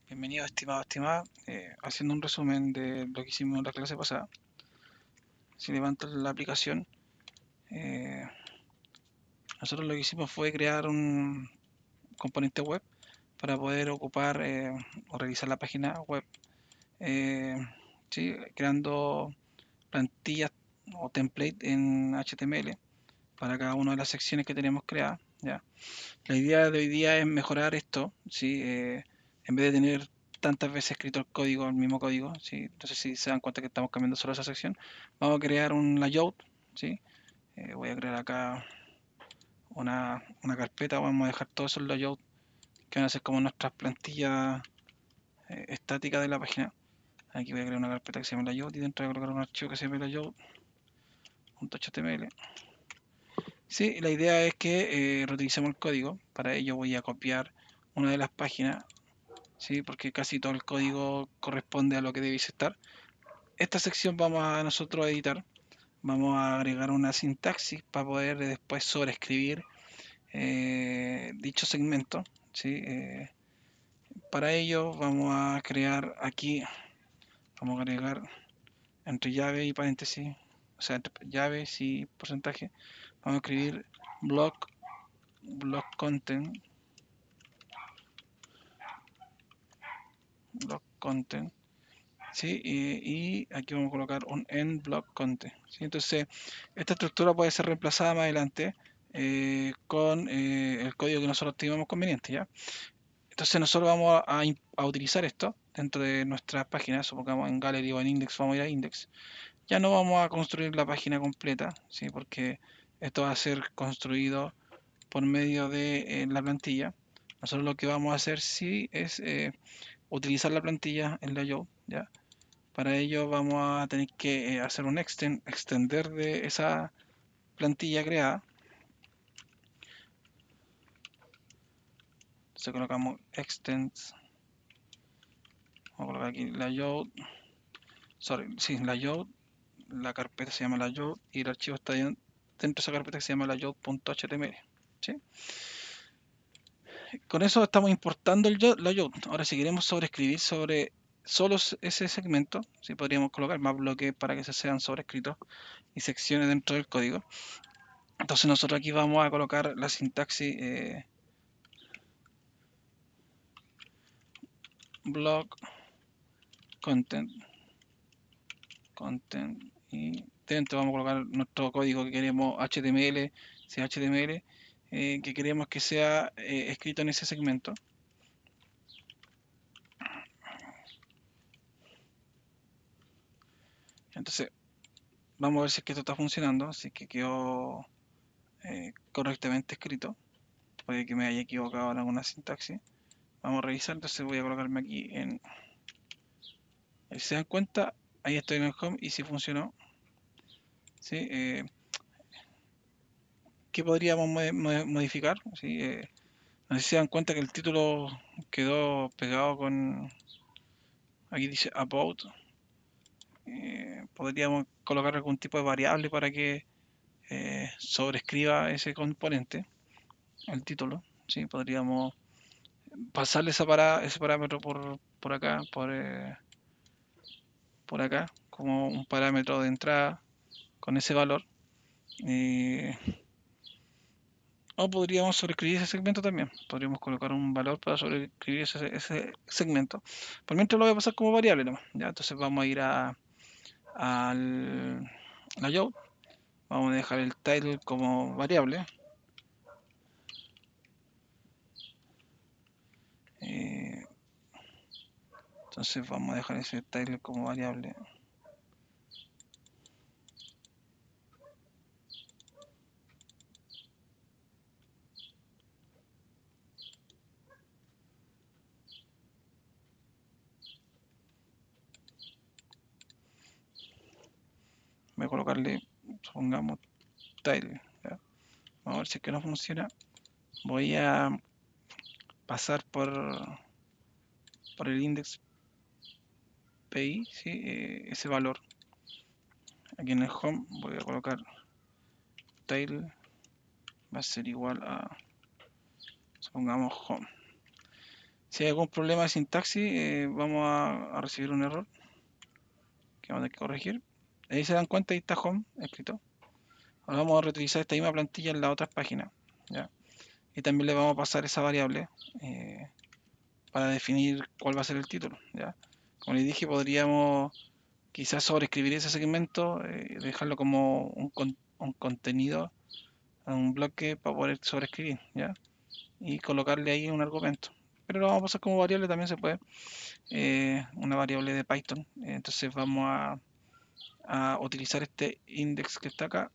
Bienvenido, estimado, estimada. Haciendo un resumen de lo que hicimos en la clase pasada. Si levantas la aplicación, eh, nosotros lo que hicimos fue crear un componente web para poder ocupar o revisar la página web, eh, ¿sí? Creando plantillas o template en HTML para cada una de las secciones que tenemos creadas. ¿Ya? La idea de hoy día es mejorar esto, ¿sí? En vez de tener tantas veces escrito el código, el mismo código, ¿sí? No sé si se dan cuenta que estamos cambiando solo esa sección. Vamos a crear un layout, ¿sí? Voy a crear acá una carpeta, vamos a dejar todos esos layouts que van a ser como nuestras plantillas estáticas de la página. Aquí voy a crear una carpeta que se llama layout y dentro voy a colocar un archivo que se llama layout.html. Sí, la idea es que reutilicemos el código. Para ello voy a copiar una de las páginas, ¿sí? Porque casi todo el código corresponde a lo que debéis estar. Esta sección vamos a nosotros a editar. Vamos a agregar una sintaxis para poder después sobreescribir dicho segmento, ¿sí? Para ello vamos a crear aquí, vamos a agregar entre llave y paréntesis, o sea, entre llaves y porcentaje, vamos a escribir block content, ¿sí? Y aquí vamos a colocar un end block content, ¿sí? Entonces, esta estructura puede ser reemplazada más adelante con el código que nosotros estimamos conveniente, ¿ya? Entonces nosotros vamos a utilizar esto dentro de nuestras páginas, supongamos en Gallery o en Index, vamos a ir a Index. Ya no vamos a construir la página completa, ¿sí? Porque esto va a ser construido por medio de la plantilla. Nosotros lo que vamos a hacer sí es utilizar la plantilla en layout, ¿ya? Para ello vamos a tener que hacer un extender de esa plantilla creada. Entonces colocamos extends, vamos a colocar aquí layout, layout, la carpeta se llama layout y el archivo está dentro de esa carpeta que se llama layout.html, ¿sí? Con eso estamos importando el layout. Ahora si queremos sobreescribir sobre solo ese segmento, ¿sí? Podríamos colocar más bloques para que se sean sobrescritos y secciones dentro del código. Entonces nosotros aquí vamos a colocar la sintaxis block content y dentro vamos a colocar nuestro código que queremos HTML, si HTML, que queremos que sea escrito en ese segmento. Entonces vamos a ver si es que esto está funcionando, si es que quedó correctamente escrito. Puede que me haya equivocado en alguna sintaxis. Vamos a revisar, entonces voy a colocarme aquí en... Si se dan cuenta, ahí estoy en el home y si funcionó. ¿Sí? ¿Qué podríamos modificar? ¿Sí? No sé si se dan cuenta que el título quedó pegado con... Aquí dice about. Podríamos colocar algún tipo de variable para que sobrescriba ese componente, el título. ¿Sí? Podríamos pasarle ese parámetro por acá, por acá, como un parámetro de entrada con ese valor. O podríamos sobreescribir ese segmento también. Podríamos colocar un valor para sobreescribir ese segmento. Por mientras lo voy a pasar como variable nomás. ¿Ya? Entonces vamos a ir al layout. Vamos a dejar el title como variable. Eh, entonces vamos a dejar ese title como variable. Voy a colocarle, supongamos, title. ¿Ya? Vamos a ver si es que no funciona. Voy a pasar por el index PI, ¿sí? Ese valor. Aquí en el home voy a colocar title va a ser igual a, supongamos, home. Si hay algún problema de sintaxis, vamos a recibir un error que vamos a tener que corregir. Ahí se dan cuenta, ahí está home escrito. Ahora vamos a reutilizar esta misma plantilla en las otras páginas, ¿ya? Y también le vamos a pasar esa variable para definir cuál va a ser el título, ¿ya? Como les dije, podríamos quizás sobreescribir ese segmento, dejarlo como un contenido, un bloque para poder sobreescribir, ¿ya? Y colocarle ahí un argumento. Pero lo vamos a pasar como variable, también se puede, una variable de Python. Entonces vamos a utilizar este index que está acá,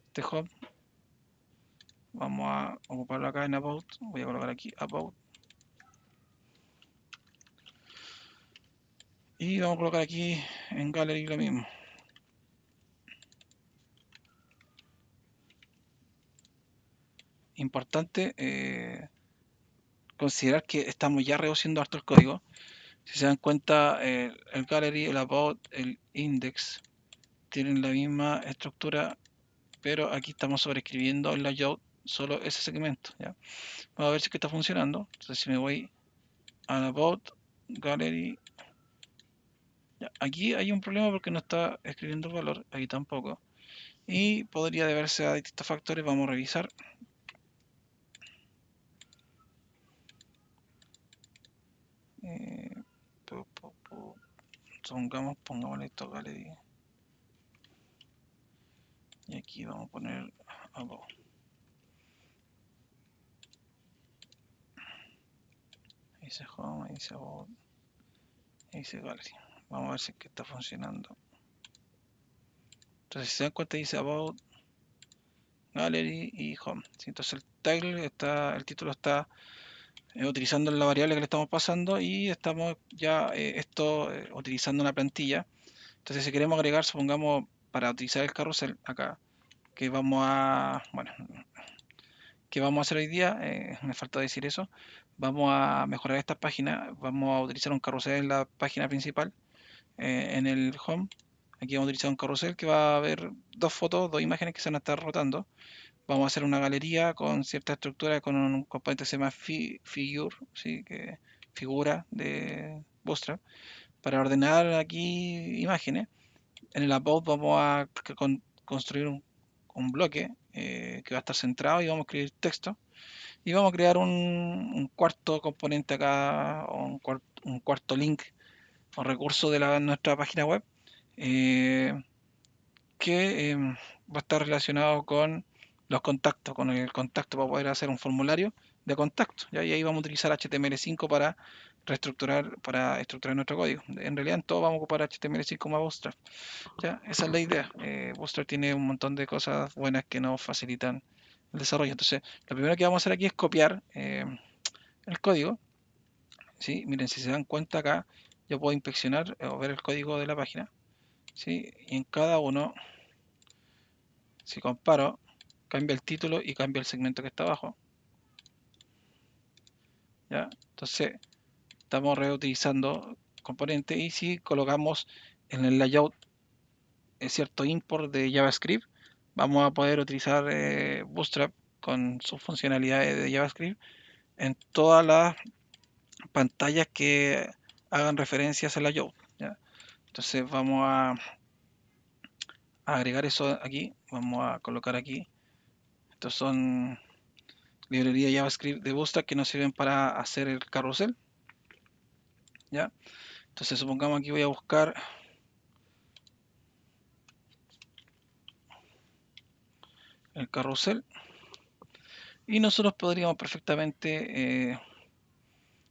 este hub. Vamos a ocuparlo acá en about. Voy a colocar aquí about. Y vamos a colocar aquí en gallery lo mismo. Importante considerar que estamos ya reduciendo harto el código. Si se dan cuenta, el gallery, el about, el index tienen la misma estructura, pero aquí estamos sobreescribiendo el layout solo ese segmento, ¿ya? Vamos a ver si está funcionando. Entonces si me voy al about, gallery, ya, aquí hay un problema porque no está escribiendo el valor, aquí tampoco. Y podría deberse a distintos factores, vamos a revisar. Eh, pongámosle esto gallery. Y aquí vamos a poner about. Ahí dice home, ahí dice about, ahí dice gallery. Vamos a ver si es que está funcionando. Entonces si se dan cuenta dice about, gallery y home. ¿Sí? Entonces el title está, el título está utilizando la variable que le estamos pasando y estamos ya utilizando una plantilla. Entonces si queremos agregar, supongamos, para utilizar el carrusel acá, que vamos a, bueno, que vamos a hacer hoy día, me falta decir eso, vamos a mejorar esta página, vamos a utilizar un carrusel en la página principal, en el home. Aquí vamos a utilizar un carrusel que va a haber dos fotos, dos imágenes que se van a estar rotando. Vamos a hacer una galería con cierta estructura, con un componente que se llama figure, ¿sí? Que figura de Bootstrap, para ordenar aquí imágenes. En el about vamos a construir un bloque que va a estar centrado y vamos a escribir texto. Y vamos a crear un cuarto componente acá, o un cuarto link o recurso de nuestra página web, eh, que va a estar relacionado con los contactos, con el contacto para poder hacer un formulario de contacto, ¿ya? Y ahí vamos a utilizar HTML5 para estructurar nuestro código. En realidad en todo vamos a ocupar HTML5 más Bootstrap, ¿ya? Esa es la idea. Bootstrap tiene un montón de cosas buenas que nos facilitan el desarrollo. Entonces, lo primero que vamos a hacer aquí es copiar el código, ¿sí? Miren, si se dan cuenta acá, yo puedo inspeccionar o ver el código de la página, ¿sí? Y en cada uno, si comparo, cambia el título y cambia el segmento que está abajo, ¿ya? Entonces, estamos reutilizando componentes y si colocamos en el layout cierto import de JavaScript, vamos a poder utilizar Bootstrap con sus funcionalidades de JavaScript en todas las pantallas que hagan referencias al layout, ¿ya? Entonces vamos a agregar eso aquí, vamos a colocar aquí. Estos son librerías JavaScript de Bootstrap que nos sirven para hacer el carrusel, ¿ya? Entonces supongamos aquí voy a buscar el carrusel y nosotros podríamos perfectamente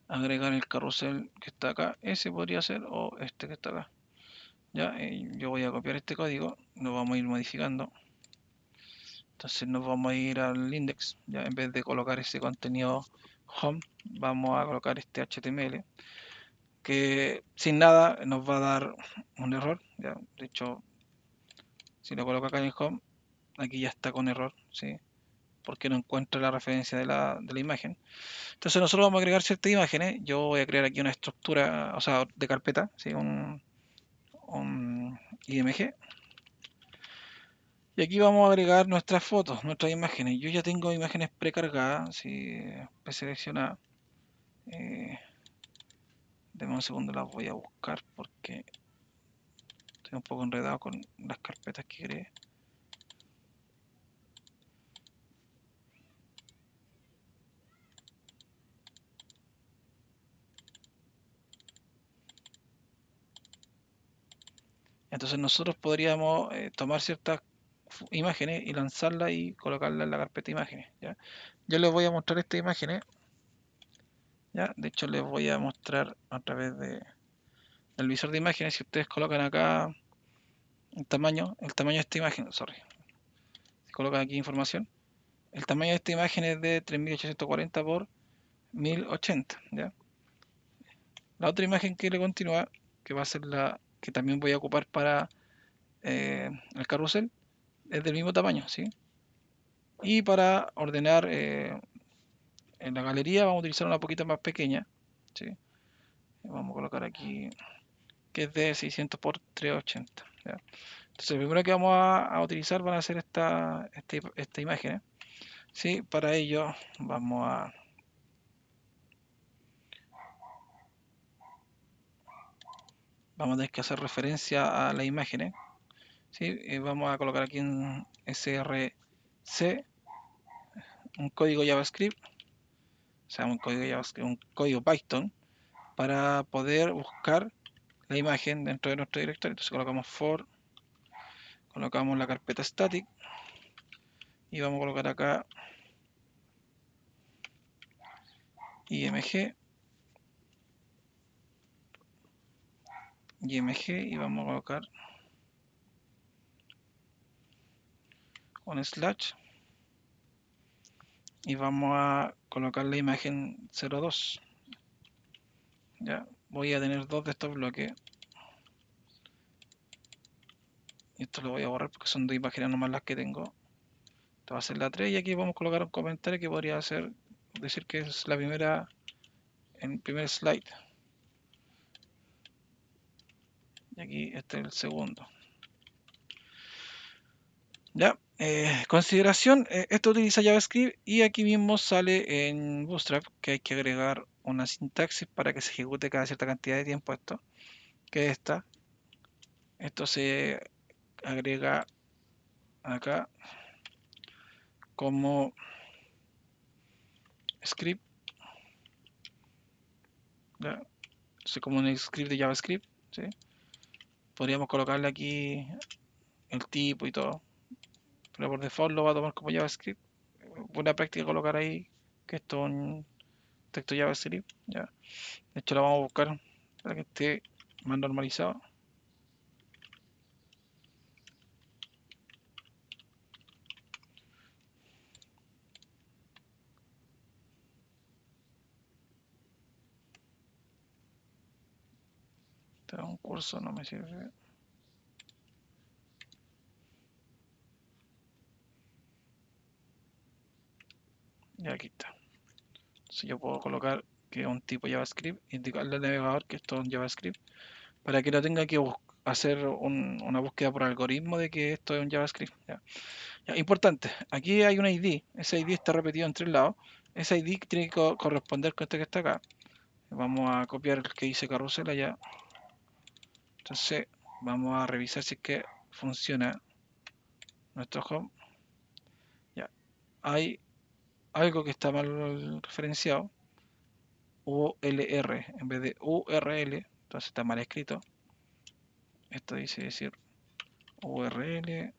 agregar el carrusel que está acá. Ese podría ser, o este que está acá, ¿ya? Yo voy a copiar este código, lo vamos a ir modificando. Entonces nos vamos a ir al index, ya en vez de colocar ese contenido home, vamos a colocar este HTML que sin nada nos va a dar un error, ¿ya? De hecho, si lo coloco acá en el home, aquí ya está con error, ¿sí? Porque no encuentra la referencia de la imagen. Entonces nosotros vamos a agregar ciertas imágenes. Yo voy a crear aquí una estructura, o sea, de carpeta, ¿sí? Un IMG. Y aquí vamos a agregar nuestras fotos, nuestras imágenes. Yo ya tengo imágenes precargadas, ¿sí? Preseleccionadas. Deme un segundo, las voy a buscar porque estoy un poco enredado con las carpetas que creé. Entonces nosotros podríamos tomar ciertas imágenes y lanzarlas y colocarlas en la carpeta imágenes. ¿Ya? Yo les voy a mostrar estas imágenes. ¿Ya? De hecho les voy a mostrar a través del visor de imágenes. Si ustedes colocan acá el tamaño de esta imagen, sorry. Si colocan aquí información, el tamaño de esta imagen es de 3840 por 1080. ¿Ya? La otra imagen que le continúa, que va a ser la que también voy a ocupar para el carrusel, es del mismo tamaño, ¿sí? Y para ordenar en la galería vamos a utilizar una poquita más pequeña, ¿sí? Vamos a colocar aquí que es de 600 por 380. ¿Ya? Entonces, lo primero que vamos a utilizar van a ser esta imagen, ¿sí? Para ello vamos a tener que hacer referencia a las imágenes, ¿sí? Vamos a colocar aquí en src un código JavaScript, o sea, un código JavaScript, un código Python para poder buscar la imagen dentro de nuestro directorio. Entonces colocamos for, colocamos la carpeta static y vamos a colocar acá img y vamos a colocar un slash y vamos a colocar la imagen 02. Ya voy a tener dos de estos bloques y esto lo voy a borrar porque son dos imágenes nomás las que tengo. Esto va a ser la 3 y aquí vamos a colocar un comentario que podría decir que es la primera en el primer slide y aquí este es el segundo. Ya, consideración, esto utiliza JavaScript y aquí mismo sale en Bootstrap que hay que agregar una sintaxis para que se ejecute cada cierta cantidad de tiempo esto, que es esta. Esto se agrega acá como script, ¿ya? Entonces, como un script de JavaScript, ¿sí? Podríamos colocarle aquí el tipo y todo, pero por default lo va a tomar como JavaScript. Buena práctica colocar ahí que esto es un texto JavaScript, ¿ya? De hecho lo vamos a buscar para que esté más normalizado. Este es un curso, no me sirve. Y aquí está. Entonces yo puedo colocar que es un tipo JavaScript, indicarle al navegador que esto es un JavaScript, para que no tenga que hacer una búsqueda por algoritmo de que esto es un JavaScript. ¿Ya? Ya, importante, aquí hay un ID, ese ID está repetido en 3 lados, ese ID tiene que corresponder con este que está acá. Vamos a copiar el que dice carrusel allá. Entonces vamos a revisar si es que funciona nuestro home. Ya, hay algo que está mal referenciado, ULR en vez de URL, entonces está mal escrito. Esto dice decir URL,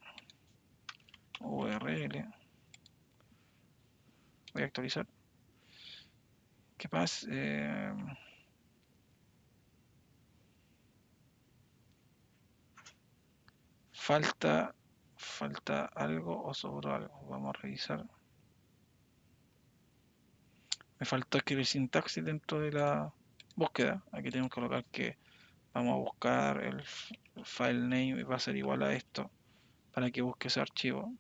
URL. Voy a actualizar. ¿Qué pasa? Falta algo o sobró algo. Vamos a revisar. Me faltó escribir sintaxis dentro de la búsqueda. Aquí tenemos que colocar que vamos a buscar el file name y va a ser igual a esto para que busque ese archivo.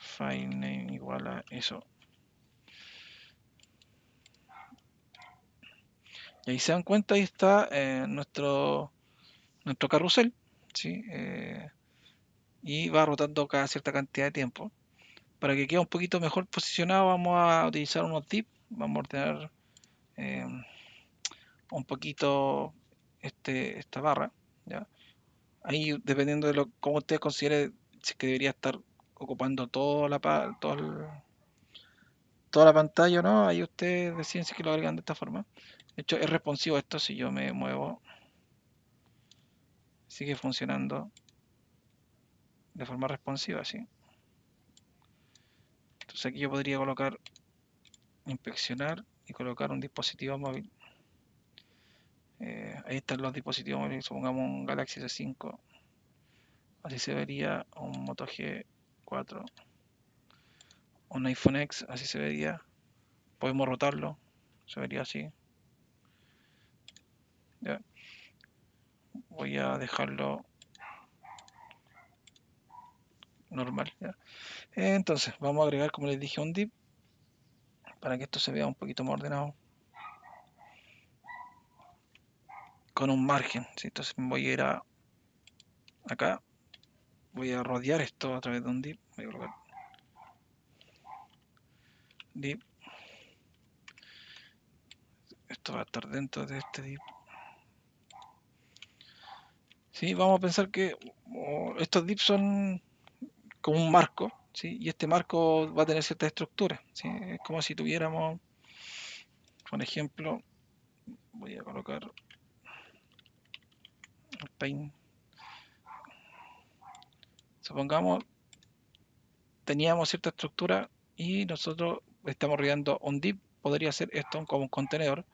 File name igual a eso. Y ahí se dan cuenta, ahí está nuestro carrusel, ¿sí? Y va rotando cada cierta cantidad de tiempo. Para que quede un poquito mejor posicionado vamos a utilizar unos div, vamos a ordenar un poquito esta barra, ¿ya? Ahí dependiendo de cómo usted considere si es que debería estar ocupando toda la pantalla o no, ahí ustedes deciden si es que lo agregan de esta forma. De hecho, es responsivo esto, si yo me muevo, sigue funcionando de forma responsiva, ¿sí? Entonces aquí yo podría colocar, inspeccionar y colocar un dispositivo móvil. Ahí están los dispositivos móviles, supongamos un Galaxy S5, así se vería un Moto G4, un iPhone X, así se vería. Podemos rotarlo, se vería así. ¿Ya? Voy a dejarlo normal. ¿Ya? Entonces, vamos a agregar, como les dije, un div para que esto se vea un poquito más ordenado. Con un margen. ¿Sí? Entonces voy a ir acá. Voy a rodear esto a través de un div. Voy a colocar div. Esto va a estar dentro de este div. ¿Sí? Vamos a pensar que estos divs son como un marco. ¿Sí? Y este marco va a tener cierta estructura. ¿Sí? Es como si tuviéramos, por ejemplo, voy a colocar el paint. Supongamos teníamos cierta estructura y nosotros estamos rodeando un div, podría ser esto como un contenedor,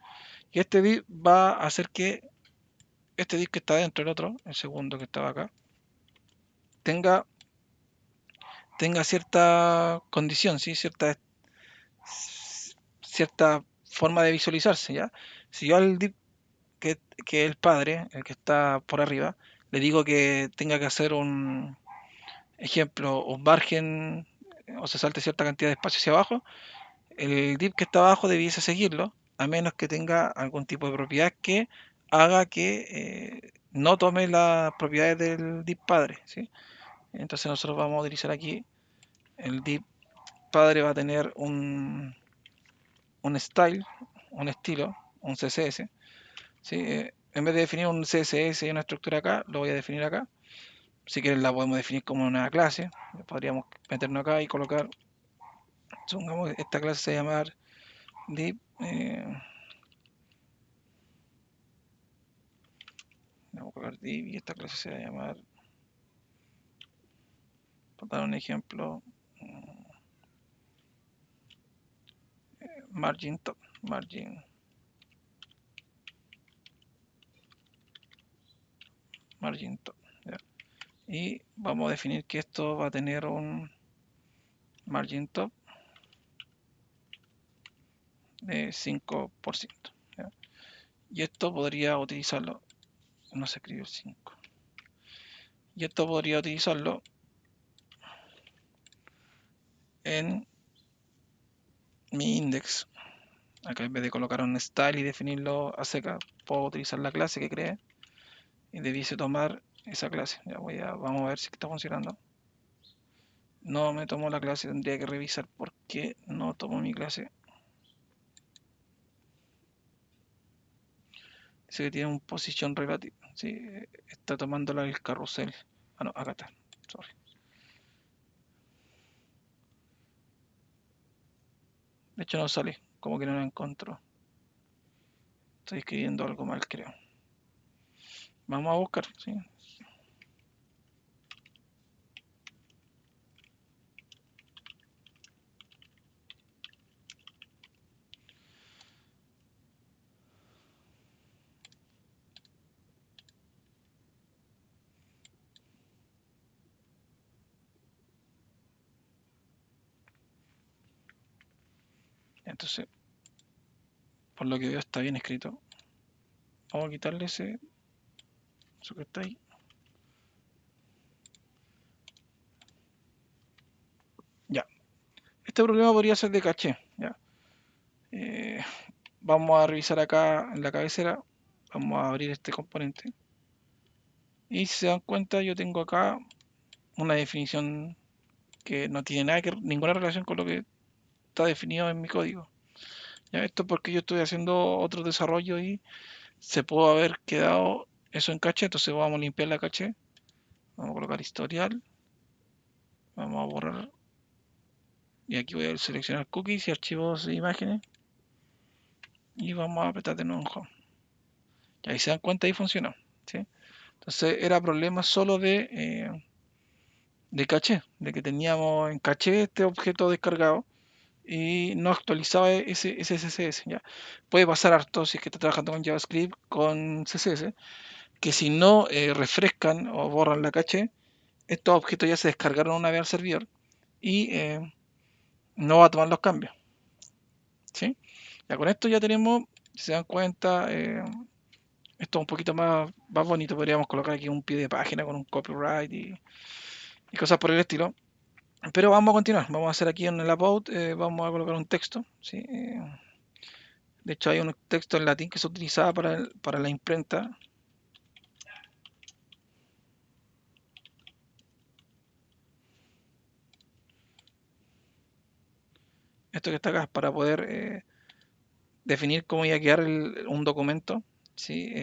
y este div va a hacer que este div que está dentro del otro, el segundo que estaba acá, tenga cierta condición, ¿sí? cierta forma de visualizarse, ¿ya? Si yo al div que es el padre, el que está por arriba, le digo que tenga que hacer un ejemplo, un margen, o se salte cierta cantidad de espacio hacia abajo, el div que está abajo debiese seguirlo, a menos que tenga algún tipo de propiedad que haga que no tome las propiedades del div padre, ¿sí? Entonces nosotros vamos a utilizar aquí el div padre, va a tener un style, un estilo, un CSS, ¿sí? En vez de definir un CSS y una estructura acá, lo voy a definir acá. Si quieren la podemos definir como una clase, podríamos meternos acá y colocar, supongamos que esta clase se llama div, vamos a colocar div y esta clase se va a llamar, por dar un ejemplo, margin top, margin top, ¿ya? Y vamos a definir que esto va a tener un margin top de 5%, ¿ya? Y esto podría utilizarlo, no se escribió 5, y esto podría utilizarlo en mi index. Acá en vez de colocar un style y definirlo a seca, puedo utilizar la clase que creé y debiese tomar esa clase. Ya vamos a ver si está funcionando. No me tomó la clase, tendría que revisar por qué no tomó mi clase. Dice que tiene un position relative. Sí, está tomándola el carrusel. Ah, no, acá está. Sorry. De hecho no sale, como que no la encontró. Estoy escribiendo algo mal, creo. Vamos a buscar, ¿sí? Entonces, por lo que veo está bien escrito. Vamos a quitarle eso que está ahí. Ya. Este problema podría ser de caché. Ya. Eh, Vamos a revisar acá en la cabecera. Vamos a abrir este componente. Y si se dan cuenta, yo tengo acá una definición que no tiene ninguna relación con lo que está definido en mi código. Ya, esto porque yo estoy haciendo otro desarrollo y se pudo haber quedado eso en caché, entonces vamos a limpiar la caché, vamos a colocar historial, vamos a borrar y aquí voy a seleccionar cookies y archivos de imágenes y vamos a apretar de nuevo en home. Y ahí se dan cuenta, ahí funcionó, ¿sí? Entonces era problema solo de caché, de que teníamos en caché este objeto descargado y no actualizaba ese CSS. ¿Ya? Puede pasar harto si es que está trabajando con JavaScript, con CSS, que si no refrescan o borran la caché, estos objetos ya se descargaron una vez al servidor y no va a tomar los cambios. ¿Sí? Ya con esto ya tenemos, si se dan cuenta, esto es un poquito más bonito. Podríamos colocar aquí un pie de página con un copyright y cosas por el estilo. Pero vamos a continuar. Vamos a hacer aquí en el about, vamos a colocar un texto. ¿Sí? De hecho, hay un texto en latín que se utilizaba para la imprenta. Esto que está acá es para poder definir cómo iba a quedar un documento. ¿Sí?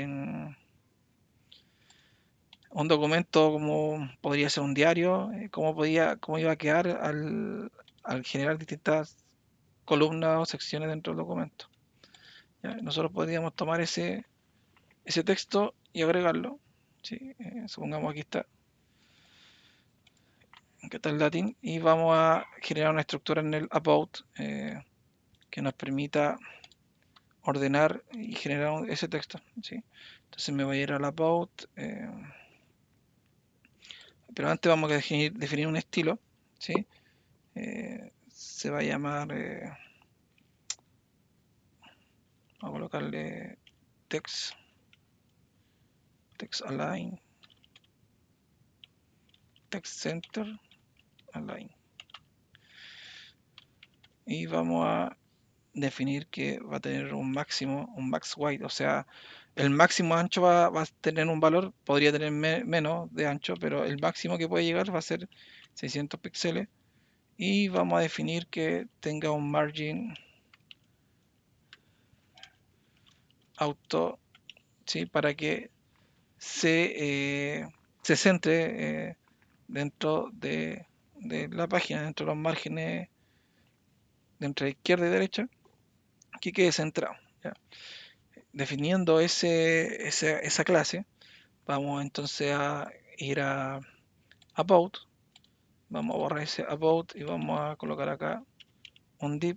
Un documento como podría ser un diario, cómo iba a quedar al generar distintas columnas o secciones dentro del documento. ¿Ya? Nosotros podríamos tomar ese texto y agregarlo. ¿Sí? Supongamos aquí está, que está el latín, y vamos a generar una estructura en el about que nos permita ordenar y generar ese texto. ¿Sí? Entonces me voy a ir al about, pero antes vamos a definir un estilo. ¿Sí? Se va a llamar, vamos a colocarle text align, text center align. Y vamos a definir que va a tener un máximo, un max width, o sea, el máximo ancho va a tener un valor, podría tener menos de ancho, pero el máximo que puede llegar va a ser 600 píxeles. Y vamos a definir que tenga un margin auto, ¿sí? Para que se centre dentro de la página, dentro de los márgenes de entre izquierda y derecha, que quede centrado. ¿Ya? Definiendo esa clase, vamos entonces a ir a About, vamos a borrar ese About y vamos a colocar acá un div.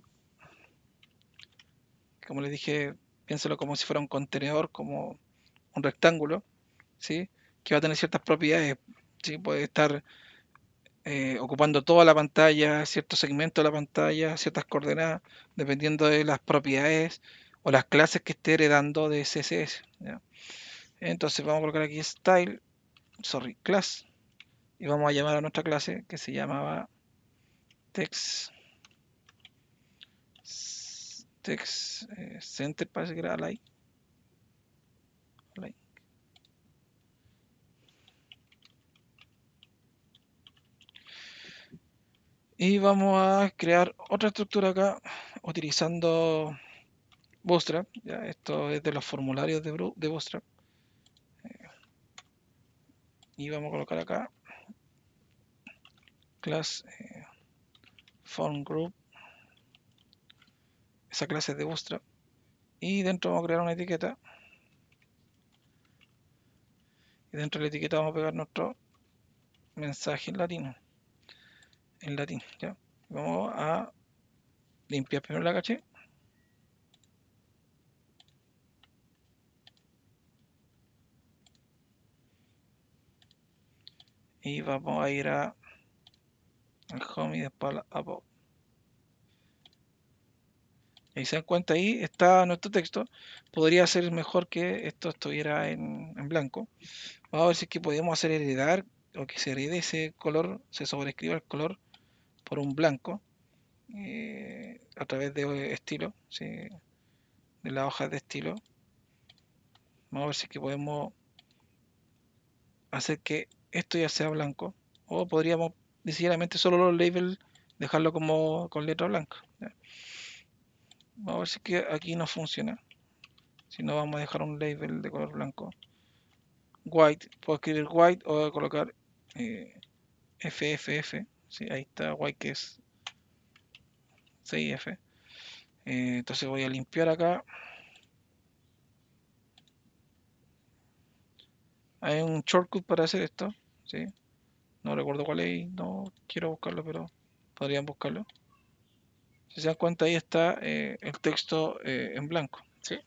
Como les dije, piénselo como si fuera un contenedor, como un rectángulo, ¿sí? Que va a tener ciertas propiedades, ¿sí? Puede estar ocupando toda la pantalla, cierto segmento de la pantalla, ciertas coordenadas, dependiendo de las propiedades o las clases que esté heredando de CSS. ¿Ya? Entonces vamos a colocar aquí style, class, y vamos a llamar a nuestra clase que se llamaba text center, parece que era align. Y vamos a crear otra estructura acá utilizando Bootstrap. Ya, esto es de los formularios de Bootstrap. Y vamos a colocar acá class form group, esa clase es de Bootstrap. Y dentro vamos a crear una etiqueta. Y dentro de la etiqueta vamos a pegar nuestro mensaje en latino. En latín, ¿ya? Vamos a limpiar primero la caché. Y vamos a ir al home y después a about. Y se dan cuenta, ahí está nuestro texto. Podría ser mejor que esto estuviera en blanco. Vamos a ver si es que podemos hacer heredar o que se herede ese color, se sobrescriba el color por un blanco a través de estilo, ¿sí? De las hojas de estilo. Vamos a ver si es que podemos hacer que esto ya sea blanco, o podríamos decididamente solo los labels dejarlo como con letra blanca. ¿Ya? Vamos a ver si que aquí no funciona. Si no, vamos a dejar un label de color blanco. White, puedo escribir white o voy a colocar FFF. Sí, ahí está white, que es 6F. Entonces voy a limpiar acá. Hay un shortcut para hacer esto. ¿Sí? No recuerdo cuál es, no quiero buscarlo, pero podrían buscarlo. Si se dan cuenta, ahí está el texto en blanco. ¿Sí?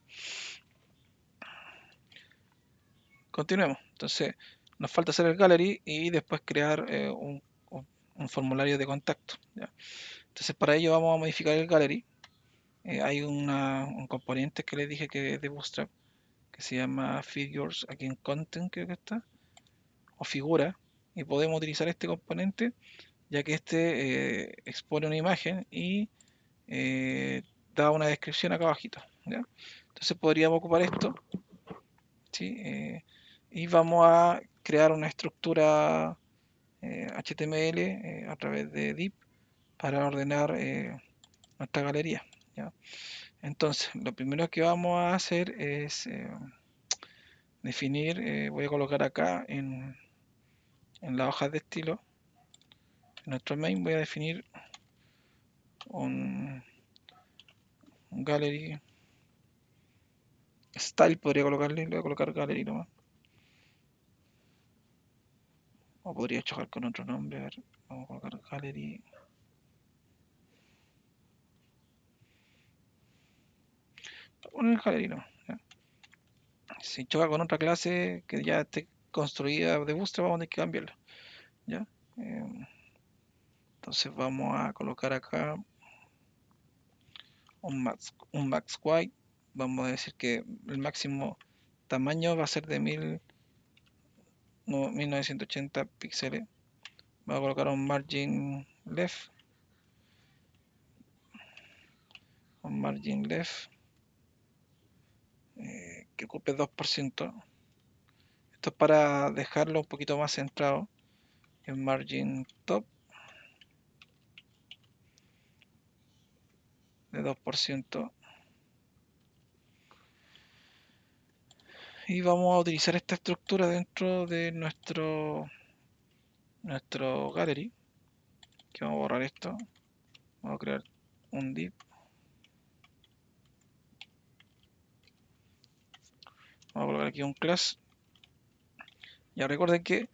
Continuemos. Entonces, nos falta hacer el gallery y después crear un formulario de contacto. ¿Ya? Entonces, para ello vamos a modificar el gallery. Hay un componente que les dije que es de Bootstrap, que se llama Figures, aquí en Content creo que está, o figura, y podemos utilizar este componente, ya que este expone una imagen y da una descripción acá abajito. ¿Ya? Entonces podríamos ocupar esto, ¿sí? Y vamos a crear una estructura HTML a través de div para ordenar nuestra galería. ¿Ya? Entonces, lo primero que vamos a hacer es definir, voy a colocar acá en la hoja de estilo, en nuestro main voy a definir un gallery style, podría colocarle, le voy a colocar gallery nomás. O podría chocar con otro nombre, a ver, vamos a colocar gallery. Poner gallery nomás. ¿Ya? Si choca con otra clase que ya esté construida de Bootstrap, vamos a tener que cambiarla. ¿Ya? Entonces vamos a colocar acá un max white. Vamos a decir que el máximo tamaño va a ser de 1980 píxeles. Voy a colocar un margin left que ocupe 2%. Esto es para dejarlo un poquito más centrado. En margin top de 2%. Y vamos a utilizar esta estructura dentro de nuestro gallery. Que vamos a borrar esto. Vamos a crear un div. Vamos a colocar aquí un class. Ya recuerden que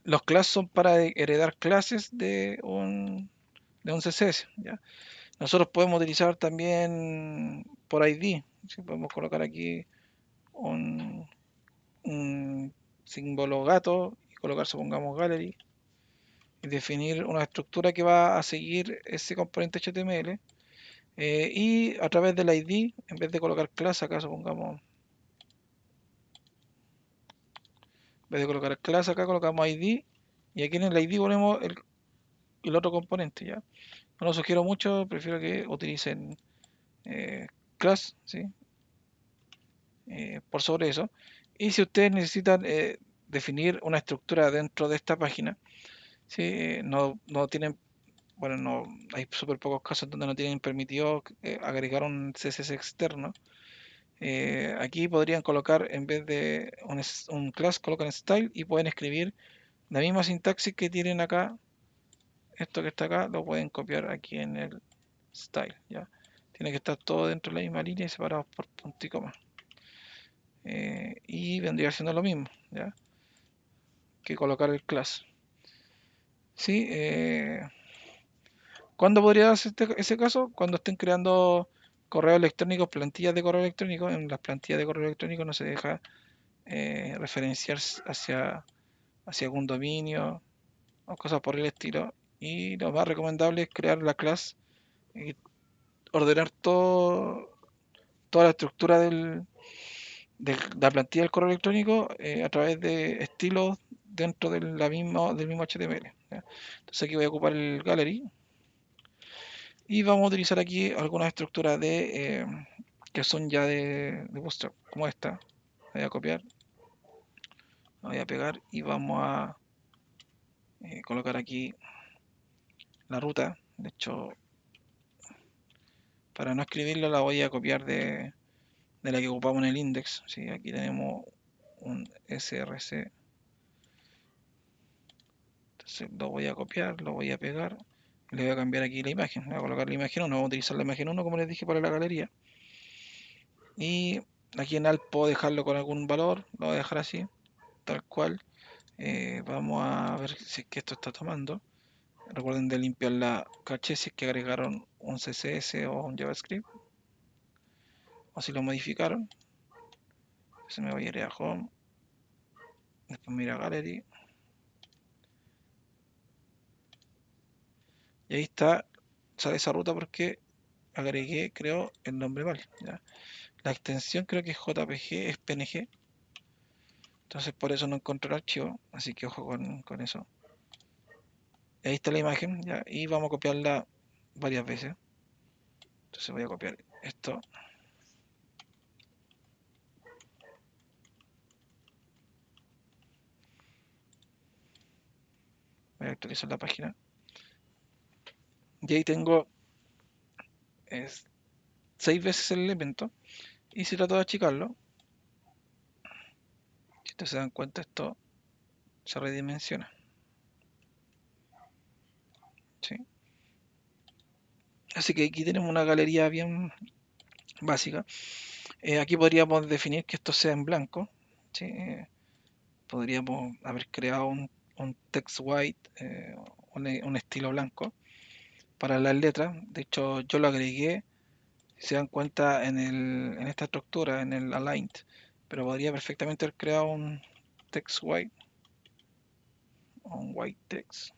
los class son para heredar clases de un CSS. ¿Ya? Nosotros podemos utilizar también por ID. ¿Sí? Podemos colocar aquí un, un símbolo gato y colocar, supongamos, gallery y definir una estructura que va a seguir ese componente HTML y a través del ID, en vez de colocar clase acá, supongamos, en vez de colocar clase acá, colocamos ID y aquí en el ID ponemos el otro componente. ¿Ya? No lo sugiero mucho, prefiero que utilicen class, ¿sí? Por sobre eso. Y si ustedes necesitan definir una estructura dentro de esta página, ¿sí? No tienen, bueno, no hay súper pocos casos donde no tienen permitido agregar un CSS externo. Aquí podrían colocar, en vez de un class, colocan style y pueden escribir la misma sintaxis que tienen acá. Esto que está acá lo pueden copiar aquí en el style. ¿Ya? Tiene que estar todo dentro de la misma línea y separados por punto y coma. Y vendría siendo lo mismo, ¿ya? Que colocar el class. ¿Sí? ¿Cuándo podría darse ese caso? Cuando estén creando correos electrónicos, plantillas de correo electrónico. En las plantillas de correo electrónico no se deja referenciar hacia algún dominio o cosas por el estilo. Y lo más recomendable es crear la clase y ordenar toda la estructura de la plantilla del correo electrónico a través de estilos dentro de del mismo HTML. ¿Ya? Entonces aquí voy a ocupar el gallery y vamos a utilizar aquí algunas estructuras que son ya de Bootstrap, como esta. Voy a copiar, voy a pegar y vamos a colocar aquí la ruta. De hecho, Para no escribirla la voy a copiar de la que ocupamos en el index. ¿Sí? Aquí tenemos un src. Entonces lo voy a copiar, lo voy a pegar. Y le voy a cambiar aquí la imagen. Voy a colocar la imagen 1. Vamos a utilizar la imagen 1 como les dije para la galería. Y aquí en alt puedo dejarlo con algún valor. Lo voy a dejar así, tal cual. Vamos a ver si es que esto está tomando. Recuerden de limpiar la caché si es que agregaron un CSS o un JavaScript. O si lo modificaron. Se me voy a ir a Home. Después mira Gallery. Y ahí está. Sale esa ruta porque agregué, creo, el nombre mal. ¿Ya? La extensión creo que es JPG, es PNG. Entonces por eso no encontré el archivo. Así que ojo con eso. Y ahí está la imagen. ¿Ya? Y vamos a copiarla varias veces. Entonces voy a copiar esto. Voy a actualizar la página. Y ahí tengo 6 veces el elemento. Y si trato de achicarlo, si ustedes se dan cuenta, esto se redimensiona. ¿Sí? Así que aquí tenemos una galería bien básica. Aquí podríamos definir que esto sea en blanco. ¿Sí? Podríamos haber creado un text white, un estilo blanco para las letras. De hecho, yo lo agregué, si se dan cuenta, en esta estructura, en el aligned. Pero podría perfectamente haber creado un text white, un white text.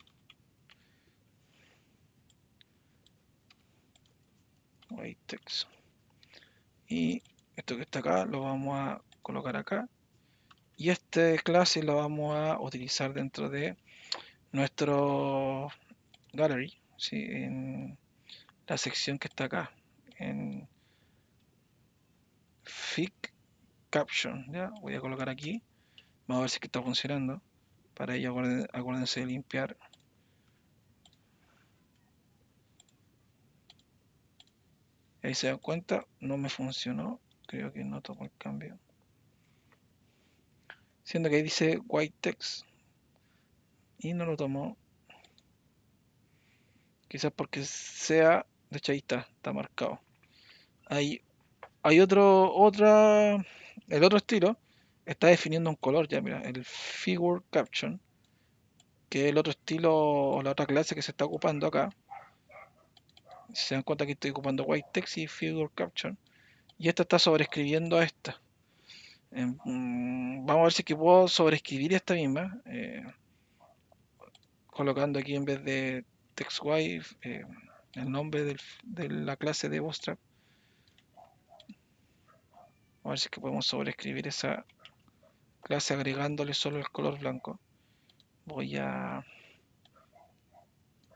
White text. Y esto que está acá lo vamos a colocar acá. Y este clase lo vamos a utilizar dentro de nuestro gallery, ¿sí? En la sección que está acá, en Fig Caption. ¿Ya? Voy a colocar aquí. Vamos a ver si es que está funcionando. Para ello acuérdense de limpiar. Ahí se dan cuenta, no me funcionó. Creo que no tomó el cambio. Siendo que ahí dice white text y no lo tomó. Quizás porque sea, de hecho ahí está marcado. Hay el otro estilo está definiendo un color ya, mira, el Figure Caption, que es el otro estilo o la otra clase que se está ocupando acá. Si se dan cuenta que estoy ocupando White Text y Figure Caption, y esta está sobreescribiendo a esta. Vamos a ver si es que puedo sobreescribir esta misma, colocando aquí en vez de TextWife el nombre de la clase de Bootstrap. Vamos a ver si es que podemos sobreescribir esa clase agregándole solo el color blanco. Voy a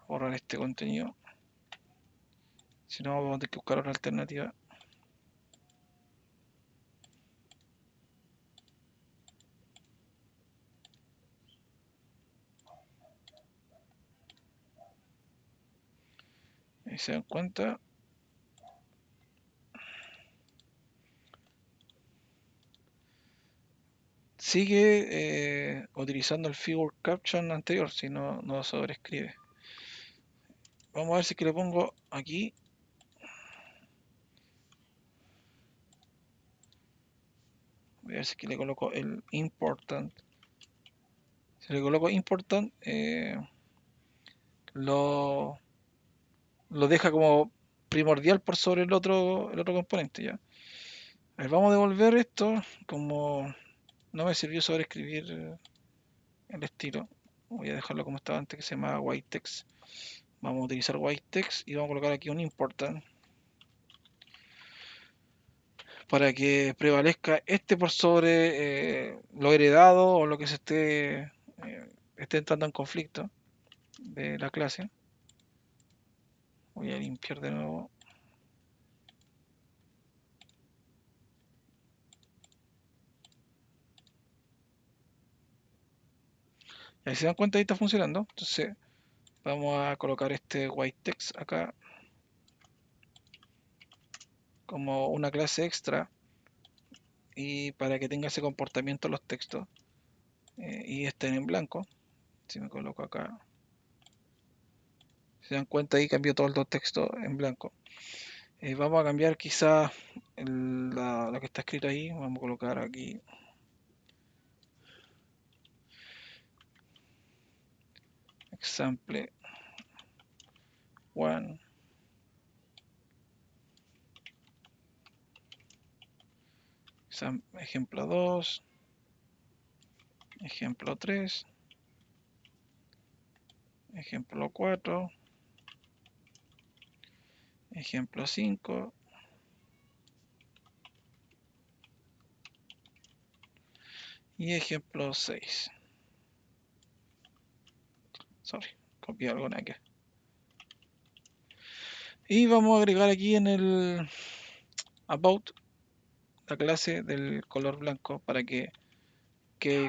borrar este contenido. Si no, vamos a tener que buscar otra alternativa. Ahí se dan cuenta. Sigue utilizando el figure caption anterior, si no sobrescribe. Vamos a ver si es que le pongo aquí. Voy a ver si es que le coloco el important. Si le coloco important, lo, lo deja como primordial por sobre el otro componente. ¿Ya? A ver, vamos a devolver esto. Como no me sirvió sobreescribir el estilo, voy a dejarlo como estaba antes, que se llama white text. Vamos a utilizar white text y vamos a colocar aquí un important para que prevalezca este por sobre lo heredado o lo que se esté entrando en conflicto de la clase. Voy a limpiar de nuevo. Y ahí se dan cuenta, ahí está funcionando. Entonces vamos a colocar este white text acá. como una clase extra y para que tenga ese comportamiento los textos y estén en blanco. Si me coloco acá, se dan cuenta ahí cambió todos los textos en blanco. Vamos a cambiar quizás lo que está escrito ahí. Vamos a colocar aquí example 1, ejemplo 2, ejemplo 3, ejemplo 4, ejemplo 5 y ejemplo 6. Sorry, copié algo acá. Y vamos a agregar aquí en el about la clase del color blanco para que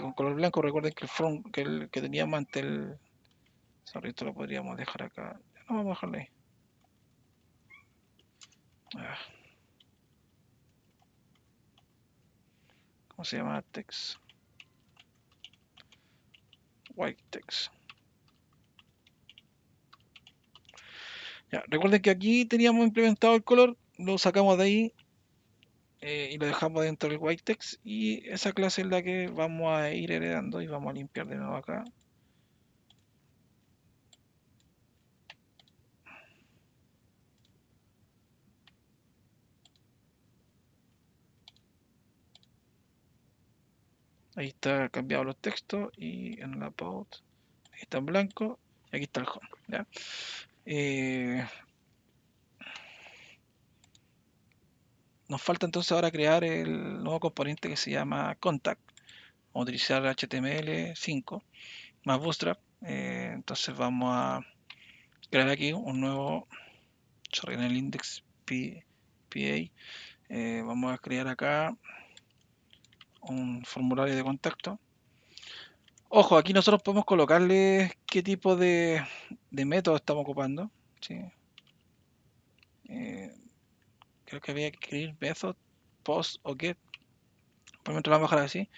con color blanco. Recuerden que el front que teníamos antes sorry, esto lo podríamos dejar acá. No, vamos a dejarlo ahí. ¿Cómo se llama? Text. White text. Ya, recuerden que aquí teníamos implementado el color, lo sacamos de ahí y lo dejamos dentro del white text, y esa clase es la que vamos a ir heredando y vamos a limpiar de nuevo acá. Ahí está cambiado los textos y en la about ahí está en blanco y aquí está el home. ¿Ya? Nos falta entonces ahora crear el nuevo componente que se llama contact. Vamos a utilizar HTML5 más Bootstrap. Entonces vamos a crear aquí un nuevo, en el index PA. Vamos a crear acá un formulario de contacto. Ojo, aquí nosotros podemos colocarle qué tipo de método estamos ocupando. ¿Sí? Creo que había que escribir method, post o get. Por lo vamos a dejar así.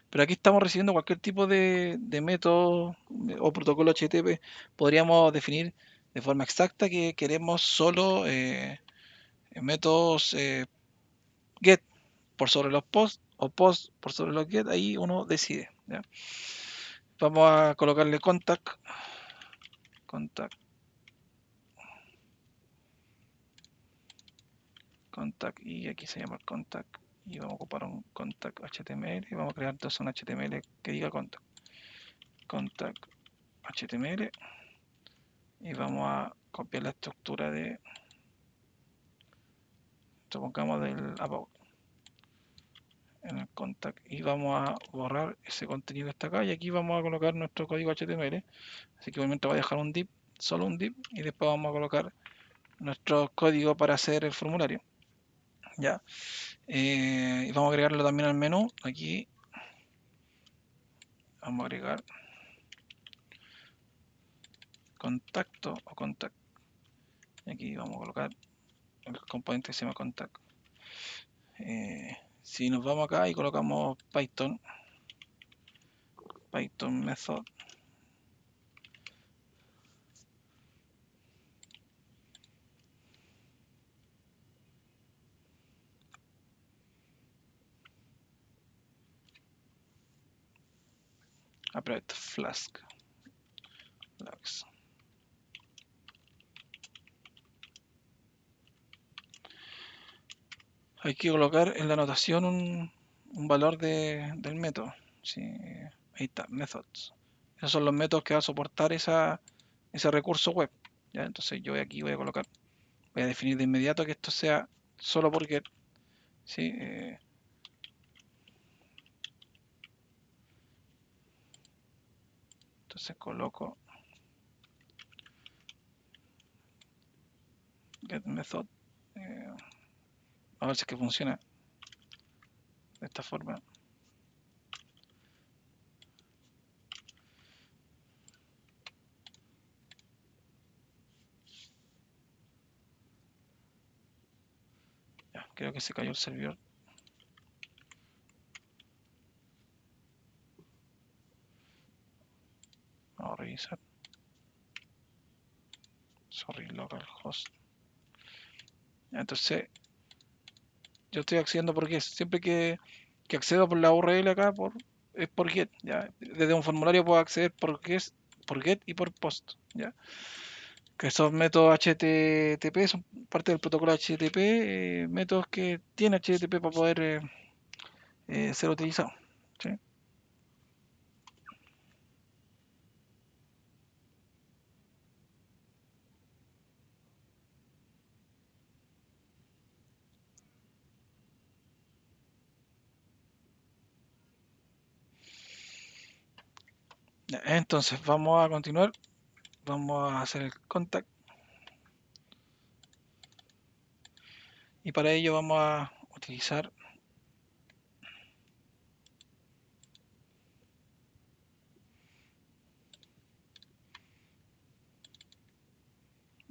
Pero aquí estamos recibiendo cualquier tipo de método o protocolo HTTP. Podríamos definir de forma exacta que queremos solo métodos get por sobre los post o post por sobre los get. Ahí uno decide. ¿Ya? Vamos a colocarle contact y aquí se llama contact y vamos a ocupar un contact HTML y vamos a crear entonces un HTML que diga contact HTML y vamos a copiar la estructura de, supongamos, del about en el contact y vamos a borrar ese contenido que está acá y aquí vamos a colocar nuestro código HTML. Así que obviamente voy a dejar un div, solo un div, y después vamos a colocar nuestro código para hacer el formulario. Ya. Y vamos a agregarlo también al menú. Aquí vamos a agregar contacto o contact. Aquí vamos a colocar el componente que se llama contact. Si nos vamos acá y colocamos Python method, applet flask. Hay que colocar en la anotación un valor del método. ¿Sí? Ahí está, methods. Esos son los métodos que va a soportar ese recurso web. ¿Ya? Entonces yo aquí voy a colocar, voy a definir de inmediato que esto sea solo por get. ¿Sí? Entonces coloco get method. A ver si es que funciona de esta forma. Ya, Creo que se cayó el servidor. Vamos a revisar. Sorry, localhost. Entonces, yo estoy accediendo por GET. Siempre que accedo por la URL acá, es por GET. ¿Ya? Desde un formulario puedo acceder por GET y por POST. ¿Ya? Que son métodos HTTP, son parte del protocolo HTTP, métodos que tiene HTTP para poder ser utilizados. ¿Sí? Ya, entonces, vamos a continuar. Vamos a hacer el contact. Y para ello vamos a utilizar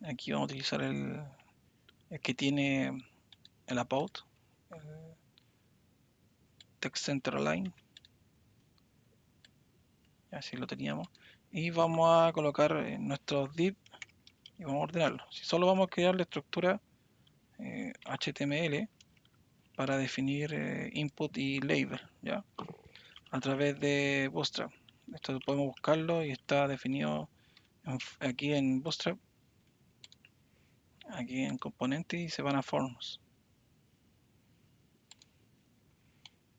aquí vamos a utilizar el que tiene el about, el text center align, así lo teníamos, y vamos a colocar nuestros div y vamos a ordenarlo. Si solo vamos a crear la estructura HTML para definir input y label, ¿ya? A través de Bootstrap. Esto podemos buscarlo y está definido aquí en Bootstrap, aquí en componentes, y se van a forms.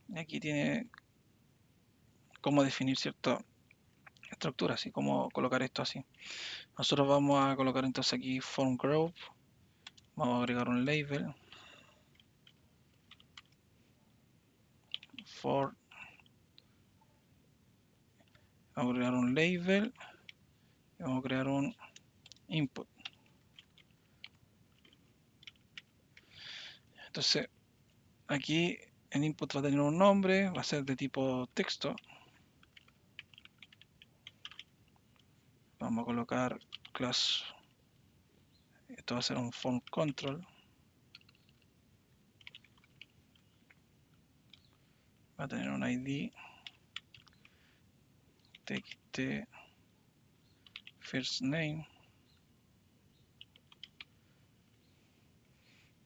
Y aquí tiene cómo definir cierta estructura, así como colocar esto así. Nosotros vamos a colocar entonces aquí form group, vamos a agregar un label for, vamos a agregar un label y vamos a crear un input. Entonces aquí el input va a tener un nombre, va a ser de tipo texto. Vamos a colocar class, esto va a ser un form control, va a tener un ID txt first name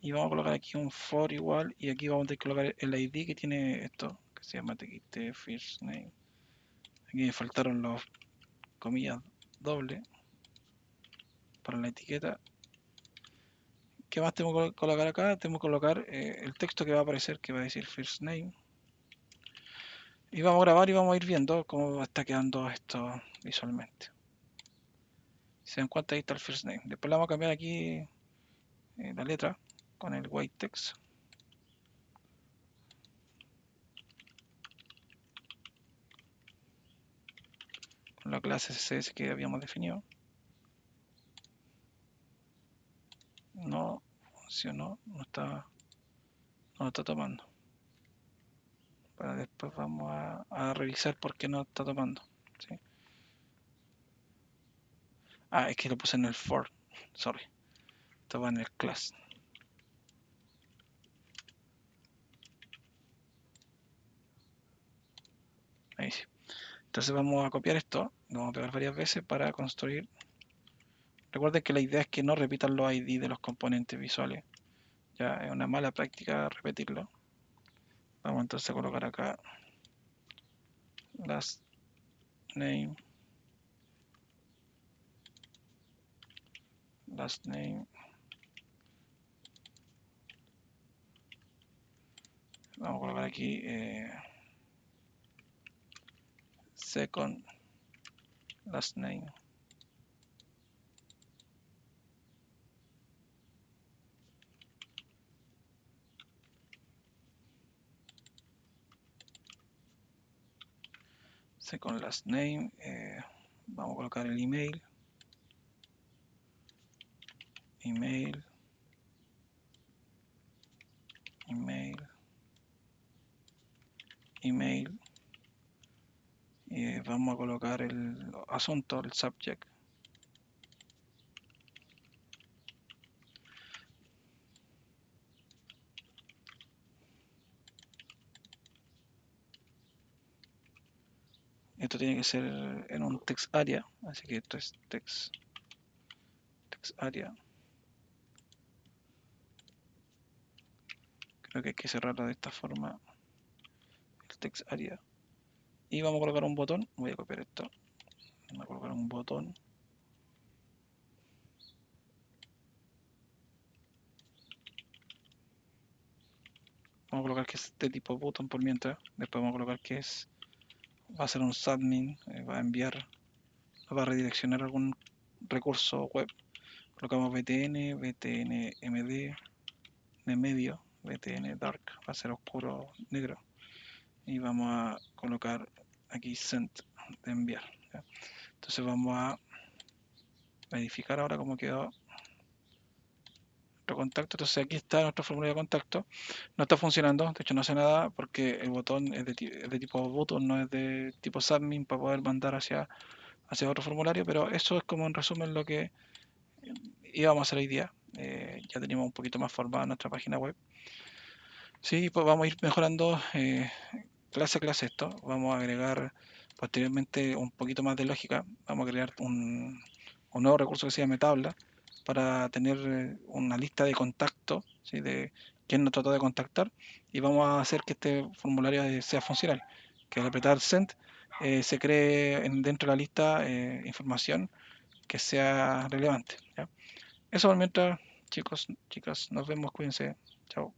y vamos a colocar aquí un for igual, y aquí vamos a tener que colocar el ID que tiene esto, que se llama txt first name. Aquí me faltaron los comillas doble para la etiqueta. ¿Qué más tengo que colocar acá? Tengo que colocar el texto que va a aparecer, que va a decir first name. Y vamos a grabar y vamos a ir viendo cómo está quedando esto visualmente. Si se dan cuenta, ahí está el first name. Después le vamos a cambiar aquí la letra con el white text. Con la clase CSS que habíamos definido. No funcionó, no lo está tomando. Para después vamos a revisar por qué no está tomando. ¿Sí? Ah, es que lo puse en el for. Sorry. Estaba en el class. Ahí sí. Entonces vamos a copiar esto, lo vamos a pegar varias veces para construir. Recuerden que la idea es que no repitan los ID de los componentes visuales. Ya es una mala práctica repetirlo. Vamos entonces a colocar acá last name, last name. Vamos a colocar aquí second last name. Second last name. Vamos a colocar el email. Email. Email. Email. Vamos a colocar el asunto, el subject. Esto tiene que ser en un text area, así que esto es text area. Creo que hay que cerrarlo de esta forma, el text area. Y vamos a colocar un botón, voy a copiar esto, voy a colocar un botón. Vamos a colocar que es de tipo button por mientras, después vamos a colocar que va a ser un submin, va a enviar, va a redireccionar algún recurso web. Colocamos btn, btnmd de medio, btn dark, va a ser oscuro negro. Y vamos a colocar aquí send de enviar. ¿Ya? Entonces vamos a verificar ahora cómo quedó nuestro contacto. Entonces aquí está nuestro formulario de contacto. No está funcionando, de hecho no hace nada porque el botón es de tipo button, no es de tipo submin para poder mandar hacia otro formulario, pero eso es como en resumen lo que íbamos a hacer hoy día. Ya teníamos un poquito más formada nuestra página web. Sí, pues vamos a ir mejorando clase a clase esto. Vamos a agregar posteriormente un poquito más de lógica. Vamos a crear un nuevo recurso que se llame tabla para tener una lista de contactos, ¿sí? De quién nos trató de contactar, y vamos a hacer que este formulario sea funcional, que al apretar send se cree dentro de la lista información que sea relevante, ¿ya? Eso por mientras, chicos, chicas, nos vemos, cuídense, chao.